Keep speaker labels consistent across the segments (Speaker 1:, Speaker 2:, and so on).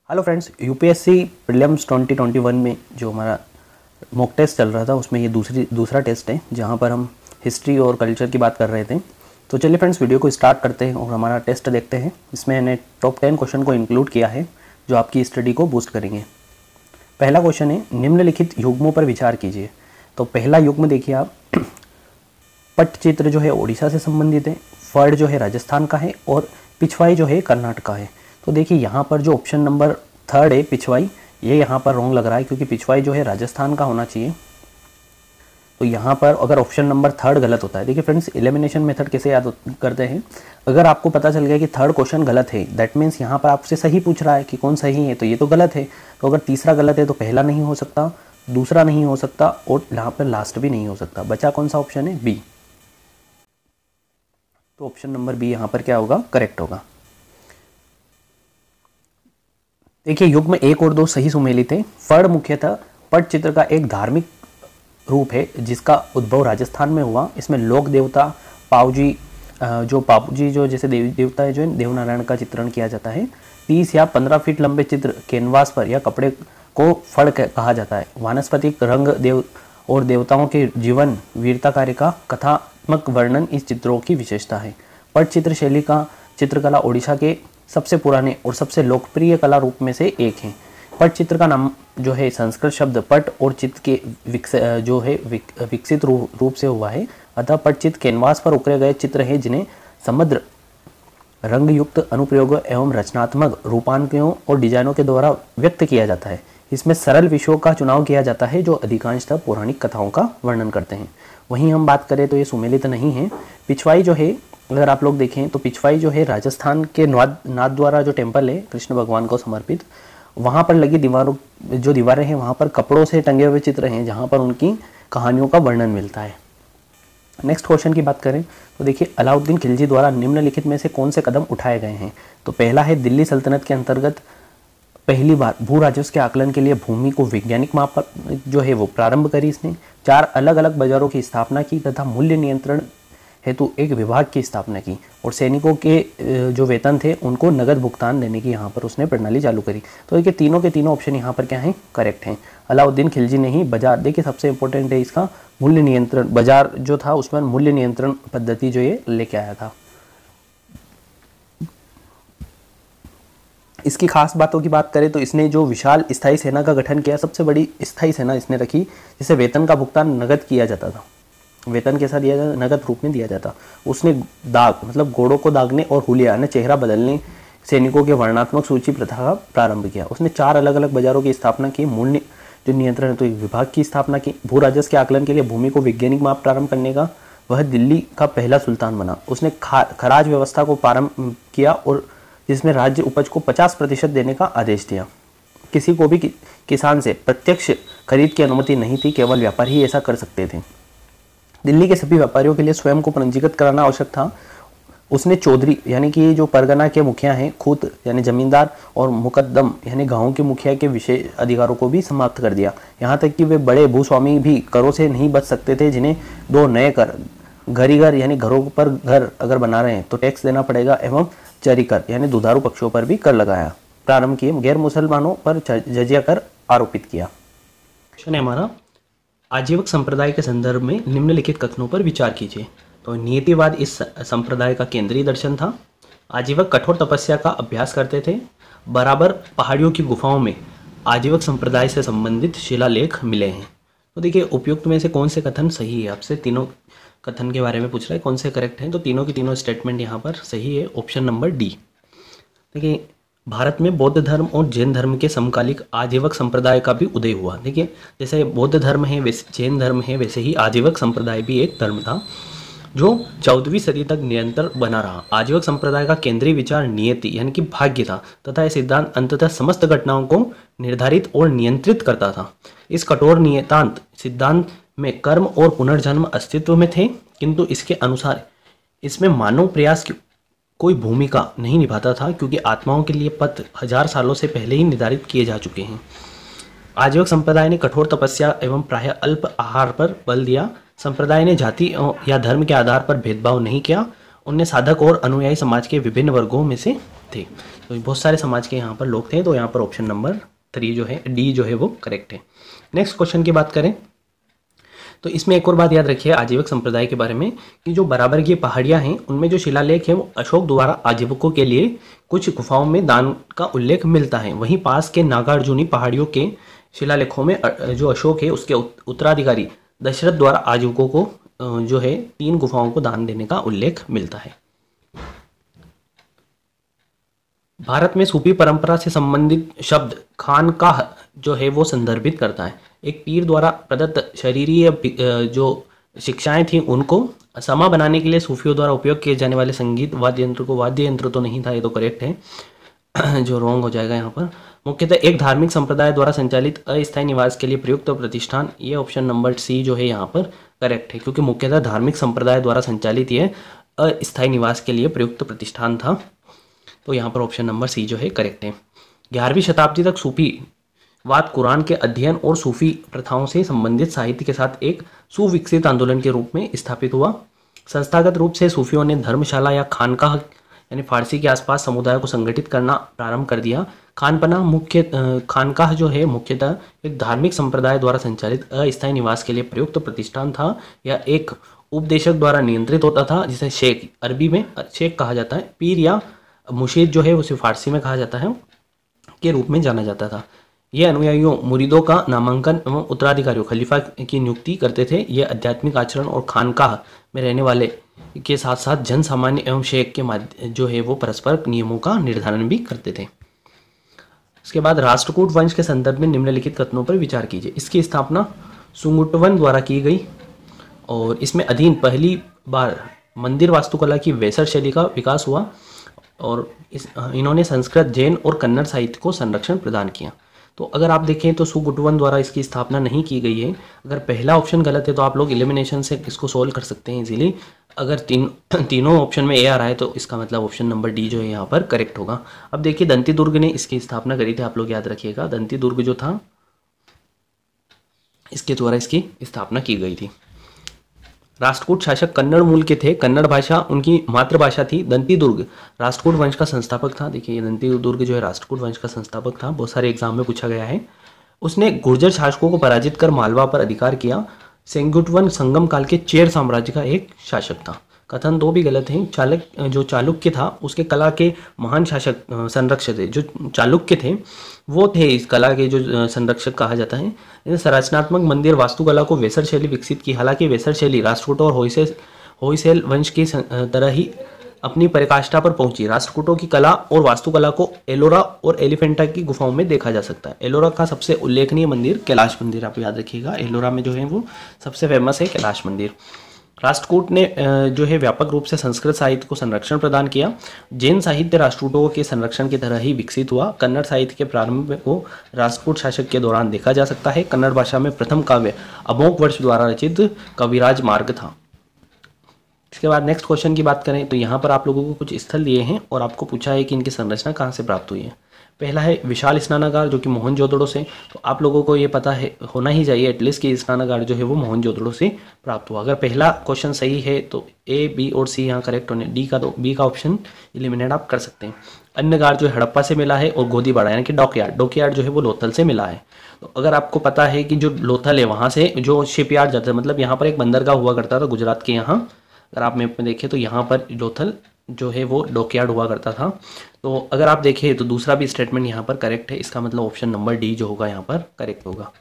Speaker 1: Hello friends, UPSC prelims 2021 में जो हमारा मॉक टेस्ट चल रहा था उसमें ये दूसरा टेस्ट है जहाँ पर हम हिस्ट्री और कल्चर की बात कर रहे थे। तो चलिए फ्रेंड्स, वीडियो को स्टार्ट करते हैं और हमारा टेस्ट देखते हैं। इसमें मैंने टॉप 10 क्वेश्चन को इंक्लूड किया है जो आपकी स्टडी को बूस्ट करेंगे। पहला क्वेश्चन है, निम्नलिखित युग्मों पर विचार कीजिए। तो पहला युग्म देखिए आप, पट्टचित्र जो है उड़ीसा से संबंधित है, फर्ड जो है राजस्थान का है और पिछवाई जो है कर्नाटक का है। तो देखिए यहाँ पर जो ऑप्शन नंबर 3 है पिछवाई, ये यहाँ पर रॉन्ग लग रहा है क्योंकि पिछवाई जो है राजस्थान का होना चाहिए। तो यहाँ पर अगर ऑप्शन नंबर 3 गलत होता है, देखिए फ्रेंड्स एलिमिनेशन मेथड कैसे याद करते हैं। अगर आपको पता चल गया कि 3rd क्वेश्चन गलत है, दैट मीन्स यहाँ पर आपसे सही पूछ रहा है कि कौन सही है, तो ये तो गलत है। तो अगर तीसरा गलत है तो पहला नहीं हो सकता, दूसरा नहीं हो सकता और यहाँ पर लास्ट भी नहीं हो सकता। बचा कौन सा ऑप्शन है? बी। तो ऑप्शन नंबर बी यहाँ पर क्या होगा? करेक्ट होगा। देखिए युग्म 1 और 2 सही सुमेलित है। फर्ड मुख्यतः पट्टचित्र का एक धार्मिक रूप है जिसका उद्भव राजस्थान में हुआ। इसमें लोक देवता पावजी जो जैसे देवी देवता है जो देवनारायण का चित्रण किया जाता है। 30 या 15 फीट लंबे चित्र कैनवास पर या कपड़े को फड़ कहा जाता है। वानस्पतिक रंग देव और देवताओं के जीवन वीरता कार्य का कथात्मक वर्णन इस चित्रों की विशेषता है। पट्टचित्र शैली का चित्रकला ओडिशा के सबसे पुराने और सबसे लोकप्रिय कला रूप में से एक है। पट्टचित्र का नाम जो है संस्कृत शब्द पट और चित्र के विकसित रूप से हुआ है। अतः पट्टचित्र कैनवास पर उकरे गए चित्र हैं जिन्हें समृद्ध रंगयुक्त अनुप्रयोग एवं रचनात्मक रूपांकनों और डिजाइनों के द्वारा व्यक्त किया जाता है। इसमें सरल विषयों का चुनाव किया जाता है जो अधिकांशतः पौराणिक कथाओं का वर्णन करते हैं। वहीं हम बात करें तो ये सुमेलित नहीं है। पिछवाई जो है, अगर आप लोग देखें तो पिछवाई जो है राजस्थान के नाथद्वारा जो टेम्पल है कृष्ण भगवान को समर्पित, वहाँ पर लगी दीवारें हैं वहाँ पर कपड़ों से टंगे हुए चित्र हैं जहाँ पर उनकी कहानियों का वर्णन मिलता है। नेक्स्ट क्वेश्चन की बात करें तो देखिए, अलाउद्दीन खिलजी द्वारा निम्नलिखित में से कौन से कदम उठाए गए हैं। तो पहला है, दिल्ली सल्तनत के अंतर्गत पहली बार भू राजस्व के आकलन के लिए भूमि को वैज्ञानिक माप जो है वो प्रारंभ करी इसने। 4 अलग अलग बाजारों की स्थापना की तथा मूल्य नियंत्रण हेतु एक विभाग की स्थापना की और सैनिकों के जो वेतन थे उनको नगद भुगतान देने की यहाँ पर उसने प्रणाली चालू करी। तो देखिए तीनों के तीनों ऑप्शन यहाँ पर क्या हैं? करेक्ट हैं। अलाउद्दीन खिलजी ने ही बाजार, देखिए सबसे इंपॉर्टेंट है इसका मूल्य नियंत्रण, बाजार जो था उसमें मूल्य नियंत्रण पद्धति जो ये लेके आया था। इसकी खास बातों की बात करें तो इसने जो विशाल स्थायी सेना का गठन किया, सबसे बड़ी स्थायी सेना इसने रखी जिसे वेतन का भुगतान नगद किया जाता था। वेतन कैसा दिया जाता? नगद रूप में दिया जाता। उसने दाग मतलब घोड़ों को दागने और हुलिया यानी चेहरा बदलने सैनिकों के वर्णात्मक सूची प्रथा का प्रारंभ किया। उसने 4 अलग अलग बाजारों की स्थापना की, मूल्य जो नियंत्रण है तो एक विभाग की स्थापना की। भू राजस्व के आकलन के लिए भूमि को वैज्ञानिक माप प्रारंभ करने का वह दिल्ली का पहला सुल्तान बना। उसने खराज व्यवस्था को प्रारंभ किया और जिसमें राज्य उपज को 50% देने का आदेश दिया। किसी को भी किसान से प्रत्यक्ष खरीद की अनुमति नहीं थी, केवल व्यापारी ही ऐसा कर सकते थे। दिल्ली के सभी व्यापारियों के लिए स्वयं को पंजीकृत कराना आवश्यक था। उसने चौधरी यानी कि जो परगना के मुखिया हैं, खूत यानी जमींदार और मुकद्दम यानी गांवों के मुखिया के विशेष अधिकारों को भी समाप्त कर दिया। यहाँ तक कि वे बड़े भूस्वामी भी करों से नहीं बच सकते थे, जिन्हें 2 नए कर, घरीगर यानी घरों पर घर अगर बना रहे हैं तो टैक्स देना पड़ेगा एवं चरीकर यानी दुधारू पक्षियों पर भी कर लगाया प्रारंभ किए। गैर मुसलमानों पर जजिया कर आरोपित किया। क्वेश्चन है हमारा, आजीवक संप्रदाय के संदर्भ में निम्नलिखित कथनों पर विचार कीजिए। तो नियतिवाद इस संप्रदाय का केंद्रीय दर्शन था। आजीवक कठोर तपस्या का अभ्यास करते थे। बराबर पहाड़ियों की गुफाओं में आजीवक संप्रदाय से संबंधित शिलालेख मिले हैं। तो देखिए उपयुक्त में से कौन से कथन सही है, आपसे तीनों कथन के बारे में पूछ रहा है, कौन से करेक्ट हैं। तो तीनों की तीनों स्टेटमेंट यहाँ पर सही है। Option number D. देखिए भारत में बौद्ध धर्म और जैन धर्म के समकालिक आजीवक संप्रदाय का भी उदय हुआ। देखिए जैसे बौद्ध धर्म है वैसे जैन धर्म है, वैसे ही आजीवक संप्रदाय भी एक धर्म था जो 14वीं सदी तक निरंतर बना रहा। आजीवक संप्रदाय का केंद्रीय विचार नियति यानी कि भाग्य था तथा यह सिद्धांत अंततः समस्त घटनाओं को निर्धारित और नियंत्रित करता था। इस कठोर नियतांत सिद्धांत में कर्म और पुनर्जन्म अस्तित्व में थे, किंतु इसके अनुसार इसमें मानव प्रयास की कोई भूमिका नहीं निभाता था क्योंकि आत्माओं के लिए पथ 1000 सालों से पहले ही निर्धारित किए जा चुके हैं। आजीवक संप्रदाय ने कठोर तपस्या एवं प्रायः अल्प आहार पर बल दिया। संप्रदाय ने जाति या धर्म के आधार पर भेदभाव नहीं किया उनमें साधक और अनुयायी समाज के विभिन्न वर्गों में से थे। तो बहुत सारे समाज के यहाँ पर लोग थे, तो यहाँ पर ऑप्शन नंबर 3 जो है, डी जो है वो करेक्ट है। नेक्स्ट क्वेश्चन की बात करें तो इसमें एक और बात याद रखिए आजीवक संप्रदाय के बारे में कि जो बराबर की पहाड़ियाँ हैं उनमें जो शिलालेख है वो अशोक द्वारा आजीवकों के लिए कुछ गुफाओं में दान का उल्लेख मिलता है। वहीं पास के नागार्जुनी पहाड़ियों के शिलालेखों में जो अशोक है उसके उत्तराधिकारी दशरथ द्वारा आजीवकों को जो है 3 गुफाओं को दान देने का उल्लेख मिलता है। भारत में सूफी परंपरा से संबंधित शब्द खानकाह जो है वो संदर्भित करता है। एक पीर द्वारा प्रदत्त शरीरीय जो शिक्षाएं थी उनको समा बनाने के लिए सूफियों द्वारा उपयोग किए जाने वाले संगीत वाद्य यंत्र को, वाद्य यंत्र तो नहीं था, ये तो करेक्ट है जो रॉन्ग हो जाएगा यहाँ पर। मुख्यतः एक धार्मिक संप्रदाय द्वारा संचालित अस्थायी निवास के लिए प्रयुक्त प्रतिष्ठान, ये ऑप्शन नंबर सी जो है यहाँ पर करेक्ट है, क्योंकि मुख्यतः धार्मिक संप्रदाय द्वारा संचालित ये अस्थायी निवास के लिए प्रयुक्त प्रतिष्ठान था। तो यहाँ पर ऑप्शन नंबर सी जो है करेक्ट है। 11वीं शताब्दी तक सूफी वाद कुरान के अध्ययन और सूफी प्रथाओं से संबंधित साहित्य के साथ एक सुविकसित आंदोलन के रूप में स्थापित हुआ। संस्थागत रूप से सूफियों ने धर्मशाला या खानकाह यानी फारसी के आसपास समुदाय को संगठित करना प्रारंभ कर दिया। खानकाह जो है मुख्यतः एक धार्मिक संप्रदाय द्वारा संचालित अस्थायी निवास के लिए प्रयुक्त प्रतिष्ठान था या एक उपदेशक द्वारा नियंत्रित होता था, जिसे शेख, अरबी में शेख कहा जाता है, पीर या मुशीद जो है उसे फारसी में कहा जाता है, के रूप में जाना जाता था। ये अनुयायियों मुरीदों का नामांकन एवं उत्तराधिकारियों खलीफा की नियुक्ति करते थे। ये आध्यात्मिक आचरण और खानकाह में रहने वाले के साथ साथ जन सामान्य एवं शेख के माध्यम जो है वो परस्पर नियमों का निर्धारण भी करते थे। इसके बाद राष्ट्रकूट वंश के संदर्भ में निम्नलिखित कथनों पर विचार कीजिए। इसकी स्थापना सुंगुटवन द्वारा की गई और इसमें अधीन पहली बार मंदिर वास्तुकला की वेसर शैली का विकास हुआ और इन्होंने संस्कृत, जैन और कन्नड़ साहित्य को संरक्षण प्रदान किया। तो अगर आप देखें तो सुगुटवन द्वारा इसकी स्थापना नहीं की गई है। अगर पहला ऑप्शन गलत है तो आप लोग एलिमिनेशन से इसको सोल्व कर सकते हैं इजीली। अगर तीनों ऑप्शन में ए आ रहा है तो इसका मतलब ऑप्शन नंबर डी जो है यहाँ पर करेक्ट होगा। अब देखिए दंती दुर्ग ने इसकी स्थापना करी थी, आप लोग याद रखिएगा। दंती दुर्ग जो था इसके द्वारा इसकी स्थापना की गई थी। राष्ट्रकूट शासक कन्नड़ मूल के थे, कन्नड़ भाषा उनकी मातृभाषा थी। दंती दुर्ग राष्ट्रकूट वंश का संस्थापक था। देखिए ये दंती दुर्ग जो है राष्ट्रकूट वंश का संस्थापक था, बहुत सारे एग्जाम में पूछा गया है। उसने गुर्जर शासकों को पराजित कर मालवा पर अधिकार किया। सेंगुटवन संगम काल के चेर साम्राज्य का एक शासक था। कथन दो भी गलत हैं। जो चालुक्य था उसके कला के महान शासक संरक्षक थे। जो चालुक्य थे वो थे इस कला के जो संरक्षक कहा जाता है। इन्हें संरचनात्मक मंदिर वास्तुकला को वेसर शैली विकसित की। हालांकि वेसर शैली राष्ट्रकूटों और होयसेल वंश की तरह ही अपनी पराकाष्ठा पर पहुंची। राष्ट्रकूटों की कला और वास्तुकला को एलोरा और एलिफेंटा की गुफाओं में देखा जा सकता है। एलोरा का सबसे उल्लेखनीय मंदिर कैलाश मंदिर, आप याद रखिएगा। एलोरा में जो है वो सबसे फेमस है कैलाश मंदिर। राष्ट्रकूट ने जो है व्यापक रूप से संस्कृत साहित्य को संरक्षण प्रदान किया। जैन साहित्य राष्ट्रकूटों के संरक्षण की तरह ही विकसित हुआ। कन्नड़ साहित्य के प्रारंभ को राष्ट्रकूट शासक के दौरान देखा जा सकता है। कन्नड़ भाषा में प्रथम काव्य अमोघ वर्ष द्वारा रचित कविराज मार्ग था। इसके बाद नेक्स्ट क्वेश्चन की बात करें तो यहाँ पर आप लोगों को कुछ स्थल दिए हैं और आपको पूछा है कि इनकी संरचना कहाँ से प्राप्त हुई है। पहला है विशाल स्नानागार जो कि मोहनजोदड़ो से, तो आप लोगों को ये पता है होना ही चाहिए एटलीस्ट कि स्नानागार जो है वो मोहनजोदड़ो से प्राप्त हुआ। अगर पहला क्वेश्चन सही है तो ए, बी और सी यहाँ करेक्ट होने, बी का ऑप्शन एलिमिनेट आप कर सकते हैं। अन्नगार जो है हड़प्पा से मिला है और गोदीबाड़ा यानी कि डॉकयार्ड जो है वो लोथल से मिला है। तो अगर आपको पता है कि जो लोथल है वहाँ से जो शिपयार्ड जाता है, मतलब यहाँ पर एक बंदरगाह हुआ करता था गुजरात के यहाँ, अगर आप मैप में देखें तो यहाँ पर लोथल जो है वो डॉकयार्ड हुआ करता था। तो अगर आप देखें तो दूसरा भी स्टेटमेंट यहाँ पर करेक्ट है। इसका मतलब ऑप्शन नंबर डी जो होगा यहाँ पर करेक्ट होगा।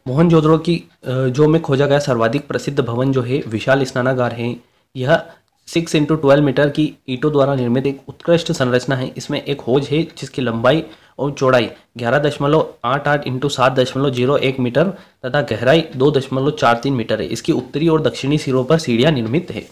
Speaker 1: मोहनजोदड़ो की जो में खोजा गया सर्वाधिक प्रसिद्ध भवन जो है विशाल स्नानागार है। यह 6x12 मीटर की ईंटों द्वारा निर्मित एक उत्कृष्ट संरचना है। इसमें एक हौज है जिसकी लंबाई और चौड़ाई 11.88 × 7.01 मीटर तथा गहराई 2.43 मीटर है। इसकी उत्तरी और दक्षिणी सिरों पर सीढ़ियां निर्मित है।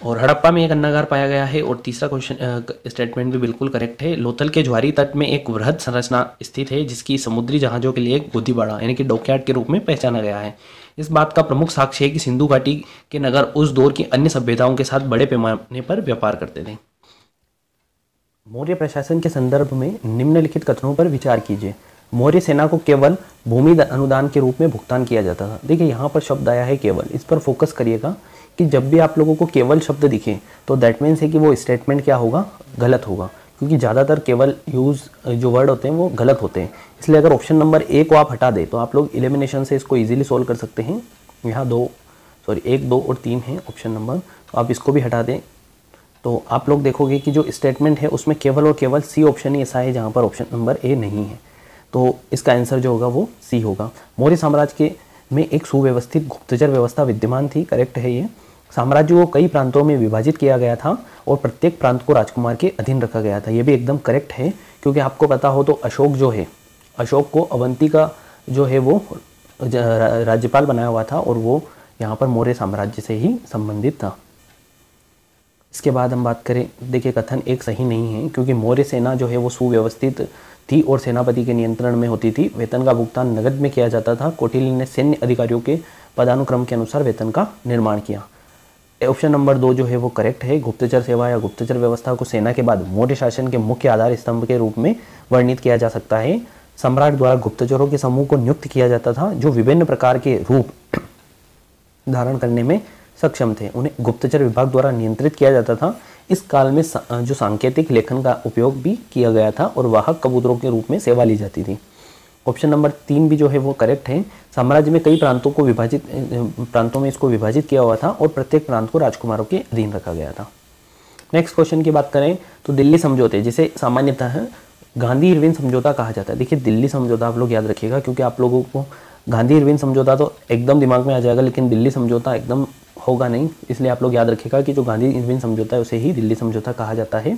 Speaker 1: और हड़प्पा में एक अन्नागार पाया गया है। और तीसरा क्वेश्चन स्टेटमेंट भी बिल्कुल करेक्ट है। लोथल के ज्वारी तट में एक वृहद संरचना स्थित है जिसकी समुद्री जहाजों के लिए एक गोदीबाड़ा यानी कि डॉकयार्ड के रूप में पहचाना गया है। इस बात का प्रमुख साक्ष्य है कि सिंधु घाटी के नगर उस दौर की अन्य सभ्यताओं के साथ बड़े पैमाने पर व्यापार करते थे। मौर्य प्रशासन के संदर्भ में निम्नलिखित कथनों पर विचार कीजिए। मौर्य सेना को केवल भूमि अनुदान के रूप में भुगतान किया जाता था। देखिए यहाँ पर शब्द आया है केवल, इस पर फोकस करिएगा कि जब भी आप लोगों को केवल शब्द दिखे तो दैट मीन्स है कि वो स्टेटमेंट क्या होगा, गलत होगा, क्योंकि ज़्यादातर केवल यूज़ जो वर्ड होते हैं वो गलत होते हैं। इसलिए अगर ऑप्शन नंबर ए को आप हटा दें तो आप लोग एलिमिनेशन से इसको ईजिली सोल्व कर सकते हैं। यहाँ 1, 2 और 3 है ऑप्शन नंबर, तो आप इसको भी हटा दें तो आप लोग देखोगे कि जो स्टेटमेंट है उसमें केवल और केवल सी ऑप्शन ही ऐसा है जहाँ पर ऑप्शन नंबर ए नहीं है। तो इसका आंसर जो होगा वो सी होगा। मौर्य साम्राज्य के में एक सुव्यवस्थित गुप्तचर व्यवस्था विद्यमान थी, करेक्ट है ये। साम्राज्य को कई प्रांतों में विभाजित किया गया था और प्रत्येक प्रांत को राजकुमार के अधीन रखा गया था, ये भी एकदम करेक्ट है। क्योंकि आपको पता हो तो अशोक जो है, अशोक को अवंती का जो है वो राज्यपाल बनाया हुआ था और वो यहाँ पर मौर्य साम्राज्य से ही संबंधित था। इसके बाद हम बात करें, देखिए कथन एक सही नहीं है क्योंकि मौर्य सेना जो है वो सुव्यवस्थित थी और सेनापति के नियंत्रण में होती थी। वेतन का भुगतान नगद में किया जाता था। कौटिल्य ने सैन्य अधिकारियों के पदानुक्रम के अनुसार वेतन का निर्माण किया। ऑप्शन नंबर 2 जो है वो करेक्ट है। गुप्तचर सेवा या गुप्तचर व्यवस्था को सेना के बाद मौर्य शासन के मुख्य आधार स्तंभ के रूप में वर्णित किया जा सकता है। सम्राट द्वारा गुप्तचरों के समूह को नियुक्त किया जाता था जो विभिन्न प्रकार के रूप धारण करने में सक्षम थे। उन्हें गुप्तचर विभाग द्वारा नियंत्रित किया जाता था। इस काल में जो सांकेतिक लेखन का उपयोग भी किया गया था और वाहक कबूतरों के रूप में सेवा ली जाती थी। ऑप्शन नंबर 3 भी जो है वो करेक्ट है। साम्राज्य में कई प्रांतों में इसको विभाजित किया हुआ था और प्रत्येक प्रांत को राजकुमारों के अधीन रखा गया था। नेक्स्ट क्वेश्चन की बात करें तो दिल्ली समझौते, जिसे सामान्यतः गांधी इरविन समझौता कहा जाता है। देखिए दिल्ली समझौता आप लोग याद रखिएगा क्योंकि आप लोगों को गांधी इरविन समझौता तो एकदम दिमाग में आ जाएगा लेकिन दिल्ली समझौता एकदम होगा नहीं, इसलिए आप लोग याद रखिएगा कि जो गांधी इरविन समझौता है उसे ही दिल्ली समझौता कहा जाता है।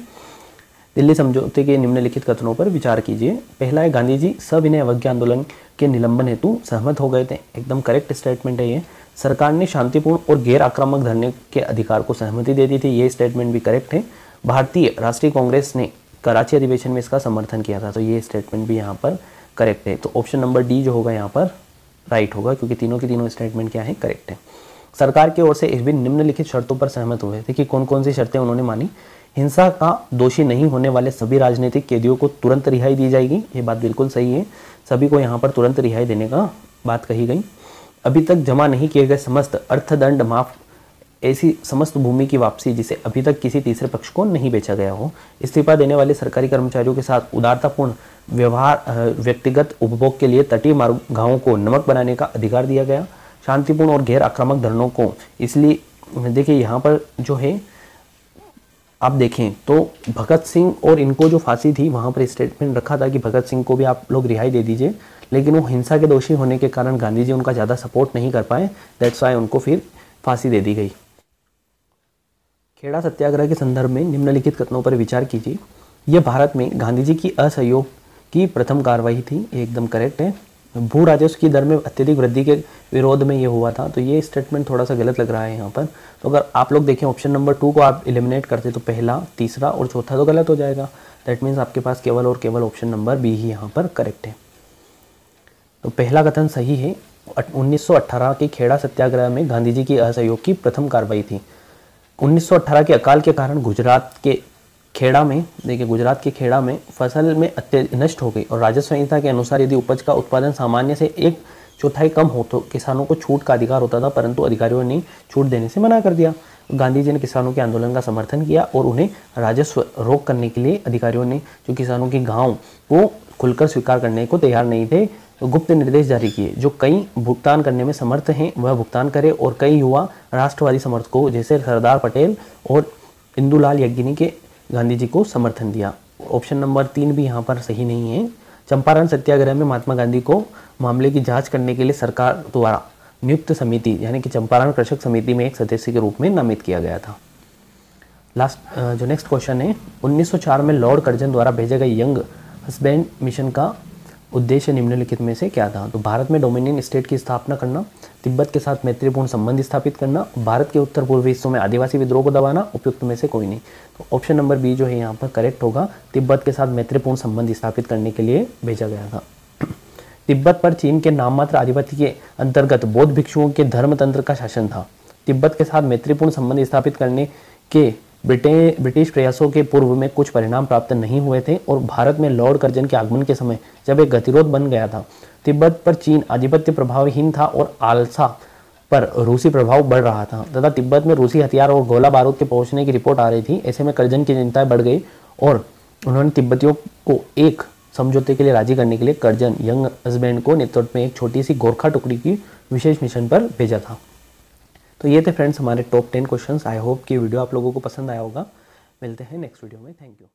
Speaker 1: दिल्ली समझौते के निम्नलिखित कथनों पर विचार कीजिए। पहला है, गांधी जी सविनय अवज्ञा आंदोलन के निलंबन हेतु सहमत हो गए थे। एकदम करेक्ट स्टेटमेंट है ये। सरकार ने शांतिपूर्ण और गैर आक्रामक धरने के अधिकार को सहमति दे दी थी, ये स्टेटमेंट भी करेक्ट है। भारतीय राष्ट्रीय कांग्रेस ने कराची अधिवेशन में इसका समर्थन किया था, तो ये स्टेटमेंट भी यहाँ पर करेक्ट है। तो ऑप्शन नंबर डी जो होगा यहाँ पर राइट होगा क्योंकि तीनों की तीनों स्टेटमेंट क्या है, करेक्ट है। सरकार की ओर से इस भी निम्नलिखित शर्तों पर सहमत हुए थे कि कौन कौन सी शर्तें उन्होंने मानी। हिंसा का दोषी नहीं होने वाले सभी राजनीतिक कैदियों को तुरंत रिहाई दी जाएगी, ये बात बिल्कुल सही है। सभी को यहाँ पर तुरंत रिहाई देने का बात कही गई। अभी तक जमा नहीं किए गए समस्त अर्थदंड माफ, ऐसी समस्त भूमि की वापसी जिसे अभी तक किसी तीसरे पक्ष को नहीं बेचा गया हो। इस्तीफा देने वाले सरकारी कर्मचारियों के साथ उदारतापूर्ण व्यवहार, व्यक्तिगत उपभोग के लिए तटीय गांवों को नमक बनाने का अधिकार दिया गया। शांतिपूर्ण और गैर आक्रामक धरनों को, इसलिए देखिए यहाँ पर जो है आप देखें तो भगत सिंह और इनको जो फांसी थी वहाँ पर स्टेटमेंट रखा था कि भगत सिंह को भी आप लोग रिहाई दे दीजिए, लेकिन वो हिंसा के दोषी होने के कारण गांधी जी उनका ज़्यादा सपोर्ट नहीं कर पाए, दैट्स वाई उनको फिर फांसी दे दी गई। खेड़ा सत्याग्रह के संदर्भ में निम्नलिखित कथनों पर विचार कीजिए। यह भारत में गांधी जी की असहयोग की प्रथम कार्रवाई थी, ये एकदम करेक्ट है। भू राजस्व की दर में अत्यधिक वृद्धि के विरोध में ये हुआ था, तो ये स्टेटमेंट थोड़ा सा गलत लग रहा है यहाँ पर। तो अगर आप लोग देखें ऑप्शन नंबर 2 को आप एलिमिनेट करते तो पहला, तीसरा और चौथा तो गलत हो जाएगा। दैट मीन्स आपके पास केवल और केवल ऑप्शन नंबर बी ही यहाँ पर करेक्ट है। तो पहला कथन सही है। 1918 के खेड़ा सत्याग्रह में गांधी जी की असहयोग की प्रथम कार्रवाई थी। 1918 के अकाल के कारण गुजरात के खेड़ा में, देखिए गुजरात के खेड़ा में फसल में नष्ट हो गई और राजस्व संहिता के अनुसार यदि उपज का उत्पादन सामान्य से 1/4 कम हो तो किसानों को छूट का अधिकार होता था, परंतु अधिकारियों ने छूट देने से मना कर दिया। गांधी जी ने किसानों के आंदोलन का समर्थन किया और उन्हें राजस्व रोक करने के लिए अधिकारियों ने जो किसानों के गाँव वो खुलकर स्वीकार करने को तैयार नहीं थे, तो गुप्त निर्देश जारी किए। जो कई भुगतान करने में समर्थ हैं वह भुगतान करे और कई युवा राष्ट्रवादी समर्थकों जैसे सरदार पटेल और इंदुलाल यज्ञिनी के गांधी जी को समर्थन दिया। ऑप्शन नंबर 3 भी यहाँ पर सही नहीं है। चंपारण सत्याग्रह में महात्मा गांधी को मामले की जांच करने के लिए सरकार द्वारा नियुक्त समिति यानी कि चंपारण कृषक समिति में एक सदस्य के रूप में नामित किया गया था। लास्ट जो नेक्स्ट क्वेश्चन है, 1904 में लॉर्ड कर्जन द्वारा भेजे गए यंग हस्बैंड मिशन का उद्देश्य निम्नलिखित में से क्या था। तो भारत में डोमिनियन स्टेट की स्थापना करना, तिब्बत के साथ मैत्रीपूर्ण संबंध स्थापित करना, भारत के उत्तर पूर्वी हिस्सों में आदिवासी विद्रोह को दबाना, उपयुक्त में से कोई नहीं। तो ऑप्शन नंबर बी जो है यहाँ पर करेक्ट होगा। तिब्बत के साथ मैत्रीपूर्ण संबंध स्थापित करने के लिए भेजा गया था। तिब्बत पर चीन के नाममात्र आधिपत्य के अंतर्गत बौद्ध भिक्षुओं के धर्मतंत्र का शासन था। तिब्बत के साथ मैत्रीपूर्ण संबंध स्थापित करने के ब्रिटिश प्रयासों के पूर्व में कुछ परिणाम प्राप्त नहीं हुए थे और भारत में लॉर्ड कर्जन के आगमन के समय जब एक गतिरोध बन गया था, तिब्बत पर चीन आधिपत्य प्रभावहीन था और आलसा पर रूसी प्रभाव बढ़ रहा था तथा तिब्बत में रूसी हथियार और गोला बारूद के पहुंचने की रिपोर्ट आ रही थी। ऐसे में करजन की चिंताएं बढ़ गई और उन्होंने तिब्बतियों को एक समझौते के लिए राजी करने के लिए करजन यंग हस्बैंड को नेतृत्व में एक छोटी सी गोरखा टुकड़ी की विशेष मिशन पर भेजा था। तो ये थे फ्रेंड्स हमारे टॉप 10 क्वेश्चंस। आई होप कि वीडियो आप लोगों को पसंद आया होगा। मिलते हैं नेक्स्ट वीडियो में। Thank you.